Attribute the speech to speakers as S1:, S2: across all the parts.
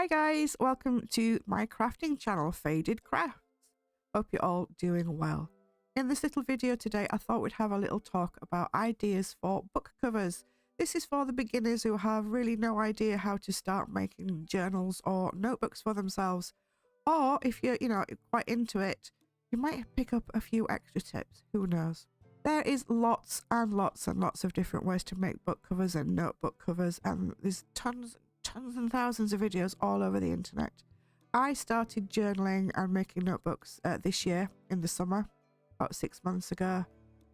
S1: Hi guys, welcome to my crafting channel, Faded Crafts. Hope you're all doing well. In this little video today, I thought we'd have a little talk about ideas for book covers. This is for the beginners who have really no idea how to start making journals or notebooks for themselves. Or if you're, quite into it, you might pick up a few extra tips, who knows. There is lots and lots and lots of different ways to make book covers and notebook covers, and there's tons and thousands of videos all over the internet. I started journaling and making notebooks this year in the summer, about 6 months ago,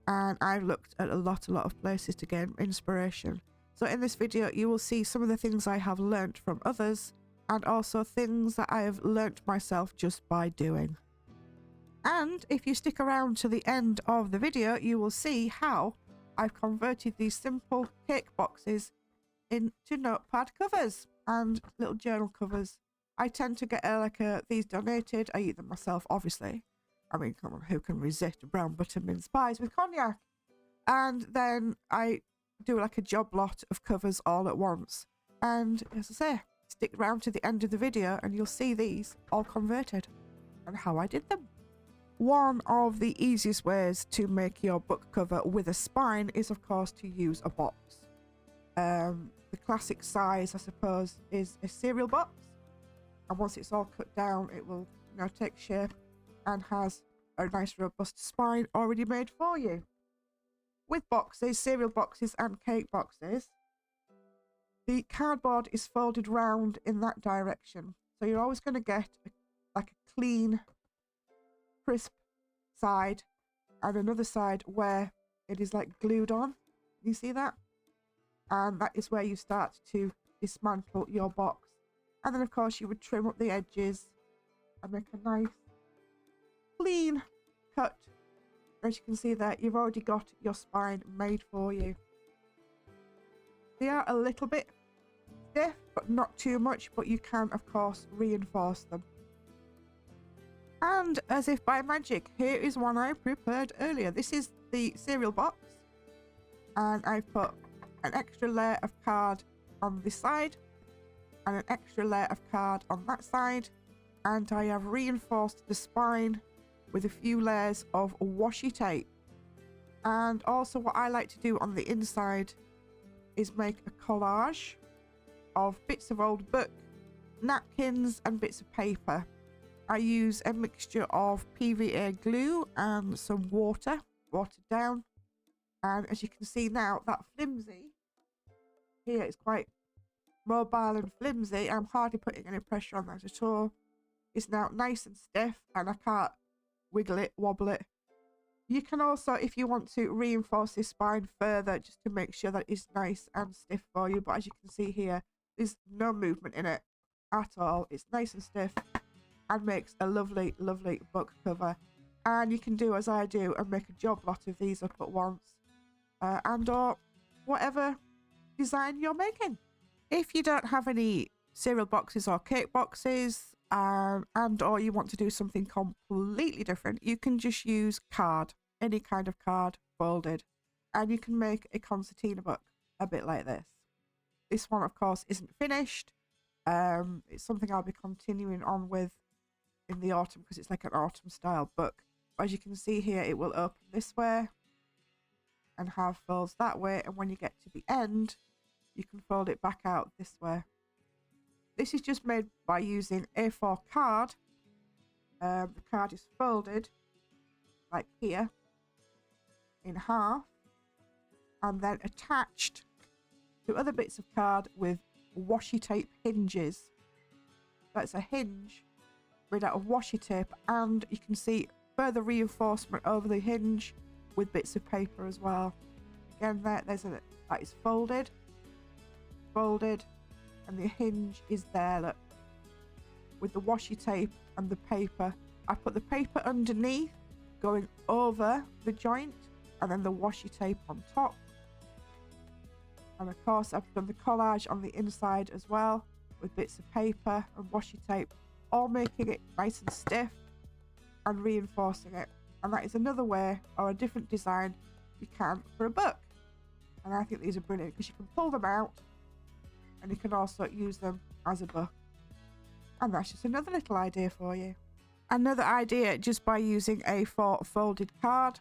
S1: and I've looked at a lot of places to get inspiration. So in this video you will see some of the things I have learnt from others, and also things that I have learnt myself just by doing. And if you stick around to the end of the video, you will see how I've converted these simple cake boxes into notepad covers and little journal covers. I tend to get these donated. I eat them myself, obviously. I mean, come on, who can resist brown butter mince pies with cognac? And then I do like a job lot of covers all at once. And as I say, stick around to the end of the video and you'll see these all converted and how I did them. One of the easiest ways to make your book cover with a spine is, of course, to use a box. The classic size, I suppose, is a cereal box, and once it's all cut down, it will take shape and has a nice robust spine already made for you. With boxes, cereal boxes and cake boxes, the cardboard is folded round in that direction, so you're always going to get like a clean, crisp side and another side where it is like glued on. You see that? And that is where you start to dismantle your box. And then of course you would trim up the edges and make a nice clean cut. As you can see there, you've already got your spine made for you. They are a little bit stiff, but not too much, but you can of course reinforce them. And as if by magic, here is one I prepared earlier. This is the cereal box, and I've put an extra layer of card on this side and an extra layer of card on that side, and I have reinforced the spine with a few layers of washi tape. And also what I like to do on the inside is make a collage of bits of old book, napkins and bits of paper. I use a mixture of PVA glue and some water, watered down. And as you can see now, that flimsy here is quite mobile and flimsy. I'm hardly putting any pressure on that at all. It's now nice and stiff and I can't wiggle it, wobble it. You can also, if you want to, reinforce this spine further just to make sure that it's nice and stiff for you. But as you can see here, there's no movement in it at all. It's nice and stiff and makes a lovely book cover. And you can do as I do and make a job lot of these up at once, and or whatever design you're making. If you don't have any cereal boxes or cake boxes, and or you want to do something completely different, you can just use card, any kind of card folded, and you can make a concertina book a bit like this. This one of course isn't finished. It's something I'll be continuing on with in the autumn because it's like an autumn style book. But as you can see here, it will open this way and have folds that way, and when you get to the end you can fold it back out this way. This is just made by using A4 card. The card is folded like here in half and then attached to other bits of card with washi tape hinges. That's a hinge made out of washi tape, and you can see further reinforcement over the hinge with bits of paper as well. Again, that is folded, and the hinge is there, look, with the washi tape and the paper. I put the paper underneath, going over the joint, and then the washi tape on top. And of course I've done the collage on the inside as well with bits of paper and washi tape, all making it nice and stiff and reinforcing it. And that is another way or a different design you can for a book. And I think these are brilliant because you can pull them out and you can also use them as a book. And that's just another little idea for you. Another idea just by using A4 folded card.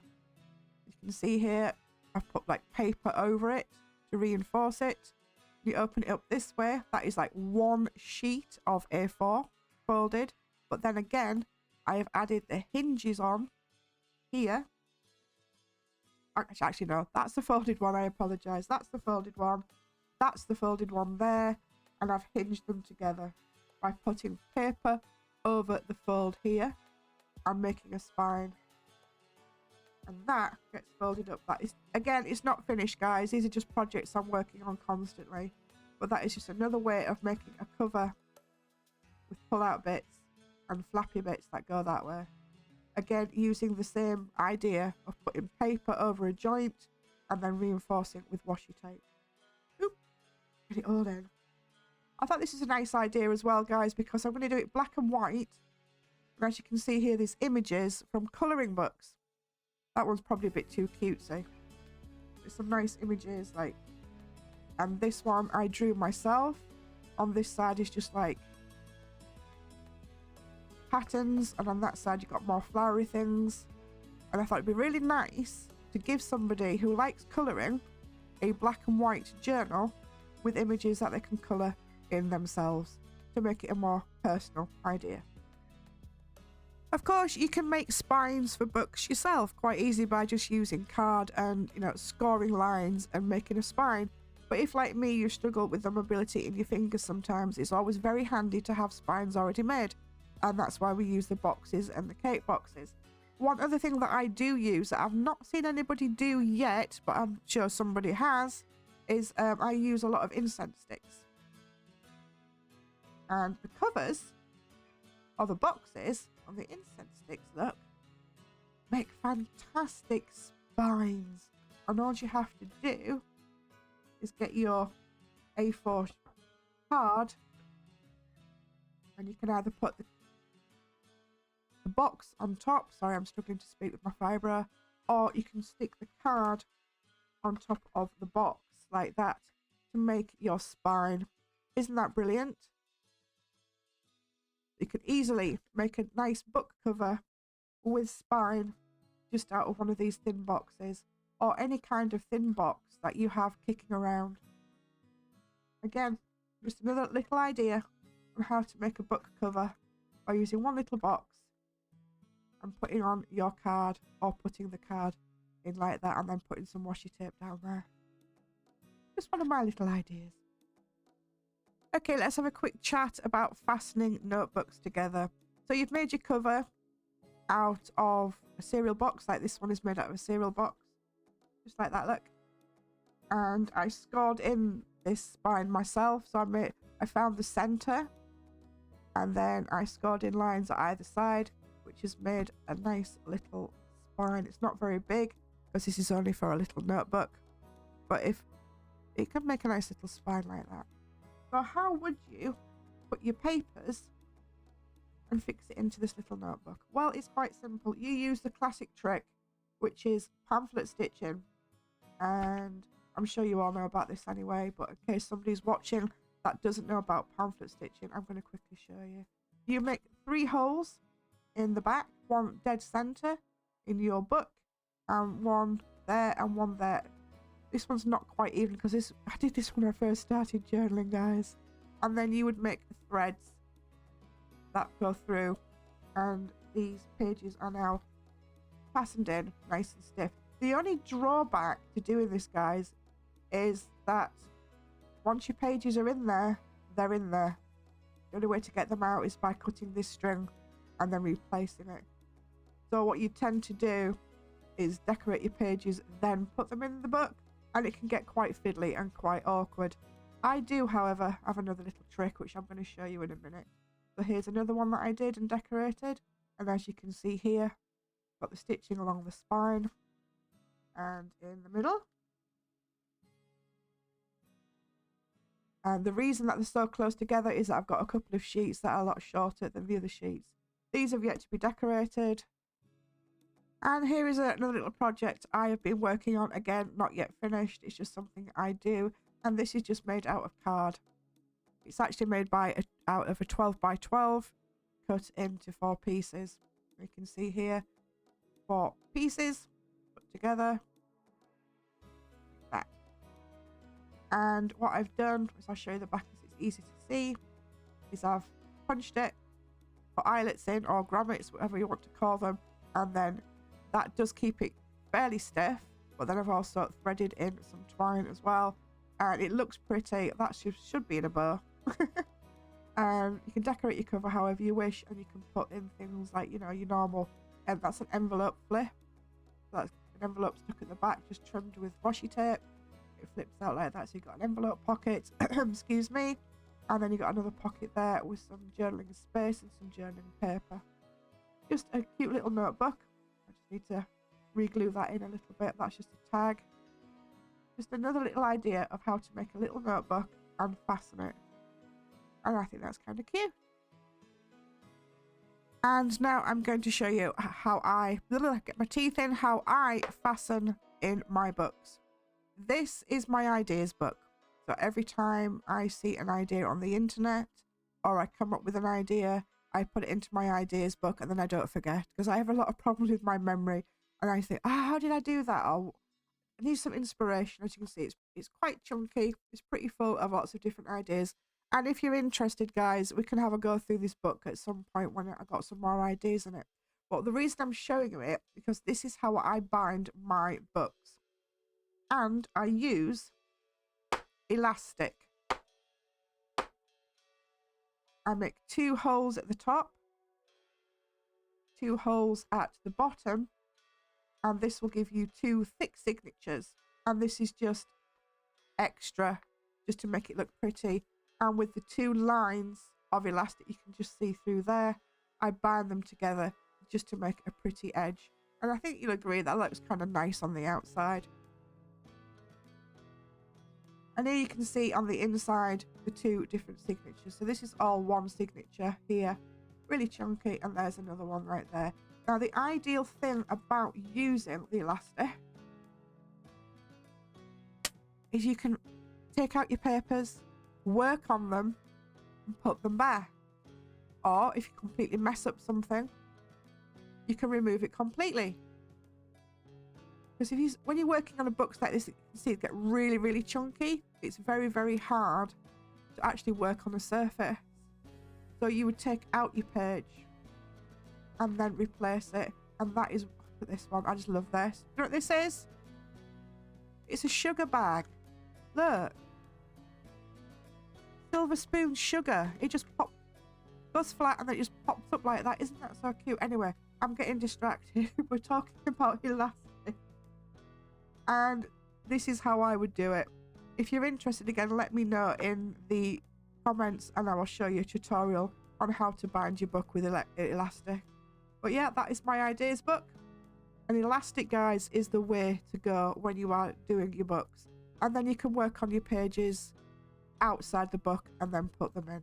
S1: You can see here, I've put like paper over it to reinforce it. You open it up this way, that is like one sheet of A4 folded. But then again, I have added the hinges on here. Actually, no, that's the folded one. I apologize. That's the folded one. That's the folded one there. And I've hinged them together by putting paper over the fold here and making a spine. And that gets folded up. That is, again, it's not finished, guys. These are just projects I'm working on constantly. But that is just another way of making a cover with pull-out bits and flappy bits that go that way. Again, using the same idea of putting paper over a joint and then reinforcing with washi tape. Oop, get it all in. I thought this is a nice idea as well, guys, because I'm going to do it black and white. And as you can see here, there's images from colouring books. That one's probably a bit too cutesy. There's some nice images, like, and this one I drew myself. On this side is just like patterns, and on that side you've got more flowery things. And I thought it'd be really nice to give somebody who likes colouring a black and white journal with images that they can colour in themselves to make it a more personal idea. Of course, you can make spines for books yourself quite easy by just using card and, you know, scoring lines and making a spine. But if, like me, you struggle with the mobility in your fingers sometimes, it's always very handy to have spines already made. And that's why we use the boxes and the cake boxes. One other thing that I do use that I've not seen anybody do yet, but I'm sure somebody has, is I use a lot of incense sticks. And the covers, or the boxes on the incense sticks, look, make fantastic spines. And all you have to do is get your A4 card, and you can either put the box on top, sorry I'm struggling to speak with my fibra, or you can stick the card on top of the box like that to make your spine. Isn't that brilliant? You could easily make a nice book cover with spine just out of one of these thin boxes, or any kind of thin box that you have kicking around. Again, just another little idea on how to make a book cover by using one little box and putting on your card, or putting the card in like that and then putting some washi tape down there. Just one of my little ideas. Okay, let's have a quick chat about fastening notebooks together. So you've made your cover out of a cereal box, like this one is made out of a cereal box. Just like that, look. And I scored in this spine myself, so I found the center, and then I scored in lines at either side, which has made a nice little spine. It's not very big because this is only for a little notebook, but if it can make a nice little spine like that. So how would you put your papers and fix it into this little notebook? Well, it's quite simple. You use the classic trick, which is pamphlet stitching, and I'm sure you all know about this anyway, but in case somebody's watching that doesn't know about pamphlet stitching, I'm going to quickly show you. You make 3 holes in the back, one dead center in your book, and one there and one there. This one's not quite even because I did this when I first started journaling, guys. And then you would make the threads that go through, and these pages are now fastened in nice and stiff. The only drawback to doing this, guys, is that once your pages are in there, they're in there. The only way to get them out is by cutting this string and then replacing it. So what you tend to do is decorate your pages, then put them in the book, and it can get quite fiddly and quite awkward. I do, however, have another little trick which I'm going to show you in a minute. So here's another one that I did and decorated, and as you can see here, got the stitching along the spine and in the middle. And the reason that they're so close together is that I've got a couple of sheets that are a lot shorter than the other sheets. These have yet to be decorated. And here is another little project I have been working on, again, not yet finished. It's just something I do. And this is just made out of card. It's actually made by out of a 12 by 12 cut into 4 pieces. You can see here 4 pieces put together. That. And what I've done is I'll show you the back as it's easy to see, is I've punched it, put eyelets in, or grommets, whatever you want to call them, and then that does keep it fairly stiff, but then I've also threaded in some twine as well, and it looks pretty. That should be in a bow. You can decorate your cover however you wish, and you can put in things like, you know, your normal, and that's an envelope flip. That's an envelope stuck at the back, just trimmed with washi tape. It flips out like that, so you've got an envelope pocket, excuse me, and then you've got another pocket there with some journaling space and some journaling paper. Just a cute little notebook. I just need to re-glue that in a little bit. That's just a tag. Just another little idea of how to make a little notebook and fasten it. And I think that's kind of cute. And now I'm going to show you how I get my teeth in, how I fasten in my books. This is my ideas book. So every time I see an idea on the internet or I come up with an idea, I put it into my ideas book and then I don't forget, because I have a lot of problems with my memory. And I think, how did I do that? Oh, I need some inspiration. As you can see, it's quite chunky. It's pretty full of lots of different ideas. And if you're interested, guys, we can have a go through this book at some point when I got some more ideas in it. But the reason I'm showing you it, because this is how I bind my books. And I use elastic. I make 2 holes at the top, 2 holes at the bottom, and this will give you 2 thick signatures. And this is just extra, just to make it look pretty. And with the 2 lines of elastic you can just see through there, I bind them together just to make a pretty edge. And I think you'll agree that looks kind of nice on the outside. And here you can see on the inside the 2 different signatures. So this is all one signature here, really chunky, and there's another one right there. Now the ideal thing about using the elastic is you can take out your papers, work on them, and put them back. Or if you completely mess up something, you can remove it completely. Because when you're working on a book like this, you can see it get really, really chunky. It's very, very hard to actually work on a surface. So you would take out your page and then replace it. And that is, look at this one. I just love this. You know what this is? It's a sugar bag. Look. Silver spoon sugar. It just goes flat and then it just pops up like that. Isn't that so cute? Anyway, I'm getting distracted. We're talking about elastic. And this is how I would do it. If you're interested, again, let me know in the comments and I will show you a tutorial on how to bind your book with elastic. But yeah, that is my ideas book. And elastic, guys, is the way to go when you are doing your books. And then you can work on your pages outside the book and then put them in.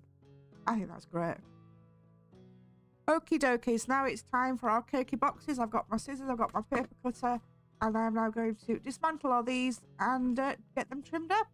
S1: I think that's great. Okie dokies, now it's time for our cakey boxes. I've got my scissors, I've got my paper cutter, and I'm now going to dismantle all these and get them trimmed up.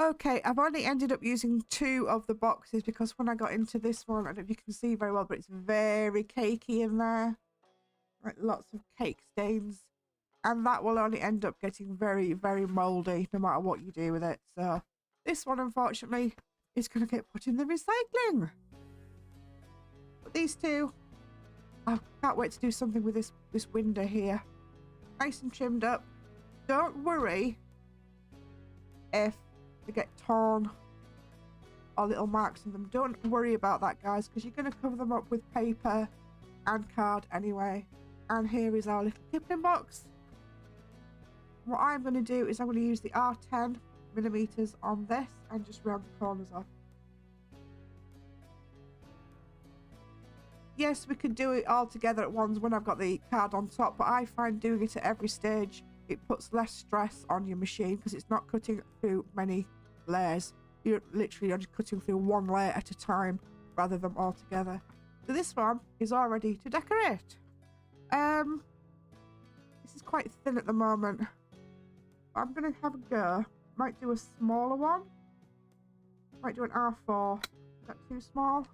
S1: Okay, I've only ended up using 2 of the boxes because when I got into this one, I don't know if you can see very well, but it's very cakey in there. Like lots of cake stains. And that will only end up getting very, very mouldy no matter what you do with it. So this one, unfortunately, is going to get put in the recycling. But these 2, I can't wait to do something with this window here. Nice and trimmed up. Don't worry if they get torn or little marks on them. Don't worry about that, guys, because you're going to cover them up with paper and card anyway. And here is our little Kipling box. What I'm going to do is I'm going to use the R10mm on this and just round the corners off. Yes, we could do it all together at once when I've got the card on top, but I find doing it at every stage it puts less stress on your machine because it's not cutting through many layers. You're literally just cutting through one layer at a time rather than all together. So this one is all ready to decorate. This is quite thin at the moment. I'm going to have a go. Might do a smaller one. Might do an R4. Is that too small?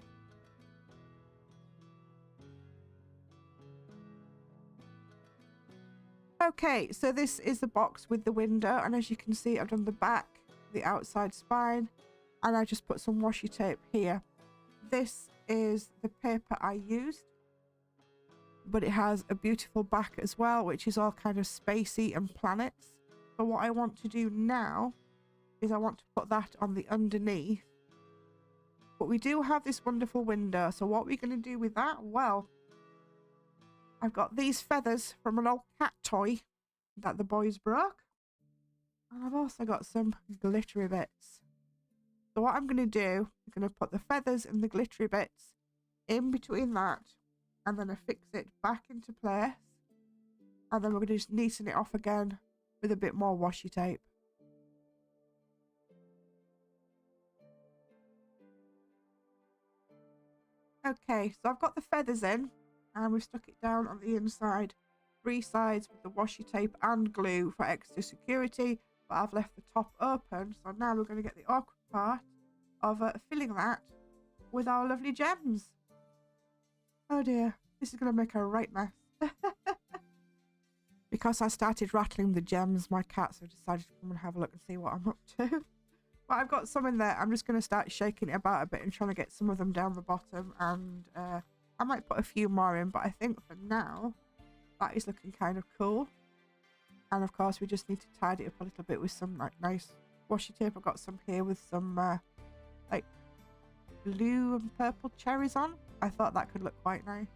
S1: Okay, so this is the box with the window, and as you can see, I've done the back, the outside spine, and I just put some washi tape here. This is the paper I used, but it has a beautiful back as well, which is all kind of spacey and planets. So what I want to do now is I want to put that on the underneath. But we do have this wonderful window, so what are we going to do with that? Well, I've got these feathers from an old cat toy that the boys broke. And I've also got some glittery bits. So what I'm going to do, I'm going to put the feathers and the glittery bits in between that, and then affix it back into place. And then we're going to just neaten it off again with a bit more washi tape. Okay, so I've got the feathers in, and we've stuck it down on the inside, 3 sides with the washi tape and glue for extra security, but I've left the top open. So now we're going to get the awkward part of filling that with our lovely gems. Oh dear, this is going to make a right mess. Because I started rattling the gems, my cats have decided to come and have a look and see what I'm up to. But I've got some in there. I'm just going to start shaking it about a bit and trying to get some of them down the bottom, and I might put a few more in, but I think for now that is looking kind of cool. And of course we just need to tidy it up a little bit with some like nice washi tape. I've got some here with some like blue and purple cherries on. I thought that could look quite nice.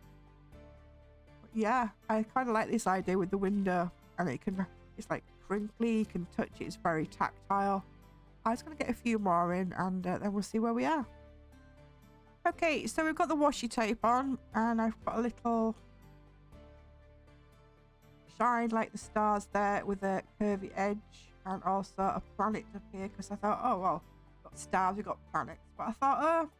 S1: But yeah, I kind of like this idea with the window, and it's like crinkly, you can touch it, it's very tactile. I was going to get a few more in, and then we'll see where we are. Okay, so we've got the washi tape on, and I've got a little shine like the stars there with a curvy edge, and also a planet up here, because I thought, oh well, we've got stars, we've got planets, but I thought, oh,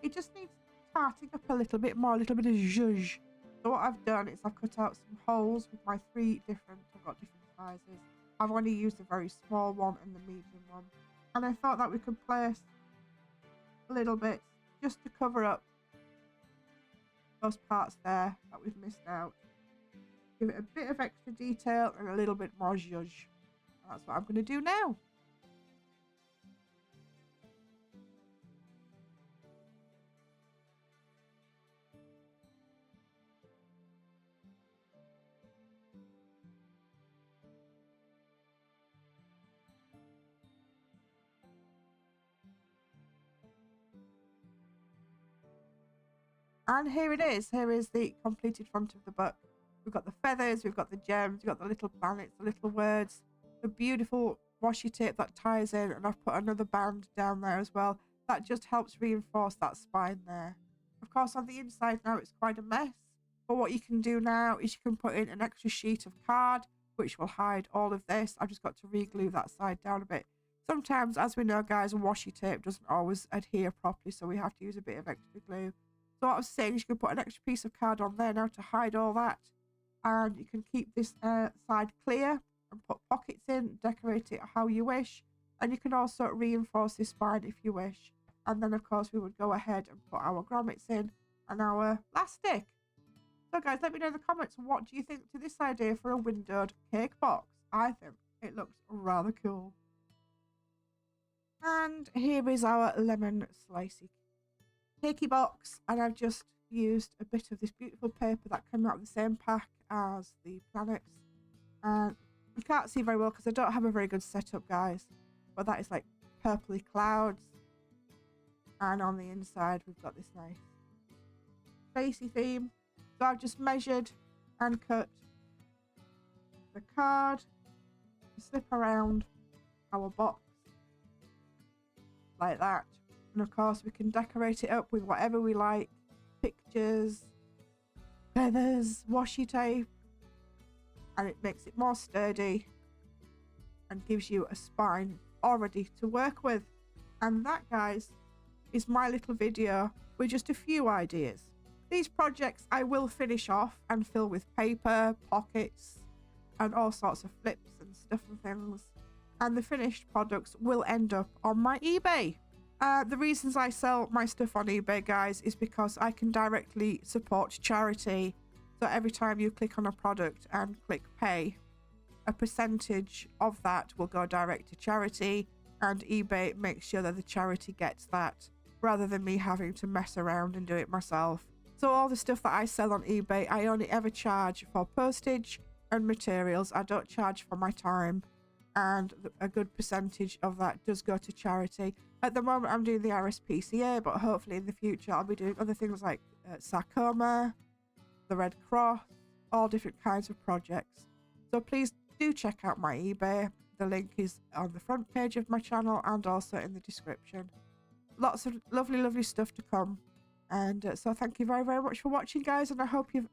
S1: it just needs tarting up a little bit more, a little bit of zhuzh. So what I've done is I've cut out some holes with my I've got different sizes. I've only used the very small one and the medium one, and I thought that we could place a little bit just to cover up those parts there that we've missed out. Give it a bit of extra detail and a little bit more zhuzh. That's what I'm going to do now. And here it is. Here is the completed front of the book. We've got the feathers, we've got the gems, we've got the little planets, the little words, the beautiful washi tape that ties in, and I've put another band down there as well. That just helps reinforce that spine there. Of course, on the inside now it's quite a mess, but what you can do now is you can put in an extra sheet of card, which will hide all of this. I've just got to re-glue that side down a bit. Sometimes, as we know, guys, washi tape doesn't always adhere properly, so we have to use a bit of extra glue. So what I was saying is you can put an extra piece of card on there now to hide all that. And you can keep this side clear and put pockets in, decorate it how you wish. And you can also reinforce this spine if you wish. And then, of course, we would go ahead and put our grommets in and our elastic. So, guys, let me know in the comments, what do you think to this idea for a windowed cake box? I think it looks rather cool. And here is our lemon slicey cakey box, and I've just used a bit of this beautiful paper that came out of the same pack as the planets, and you can't see very well because I don't have a very good setup, guys, but that is like purpley clouds, and on the inside we've got this nice spacey theme. So I've just measured and cut the card to slip around our box like that. And of course we can decorate it up with whatever we like. Pictures, feathers, washi tape. And it makes it more sturdy and gives you a spine already to work with. And that, guys, is my little video with just a few ideas. These projects I will finish off and fill with paper, pockets, and all sorts of flips and stuff and things. And the finished products will end up on my eBay. The reasons I sell my stuff on eBay, guys, is because I can directly support charity. So every time you click on a product and click pay, a percentage of that will go direct to charity, and eBay makes sure that the charity gets that rather than me having to mess around and do it myself. So all the stuff that I sell on eBay, I only ever charge for postage and materials. I don't charge for my time, and a good percentage of that does go to charity. At the moment I'm doing the 𝑎𝑟𝑠𝑝𝑐𝑎, but hopefully in the future I'll be doing other things like sarcoma, the Red Cross, all different kinds of projects. So please do check out my eBay. The link is on the front page of my channel and also in the description. Lots of lovely stuff to come. And so thank you very much for watching, guys, and I hope you've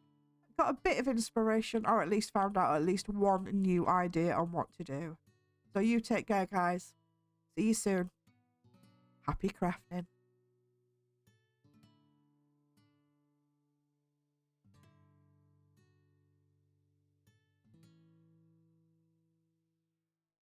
S1: got a bit of inspiration, or at least found out at least one new idea on what to do. So you take care, guys. See you soon. Happy crafting.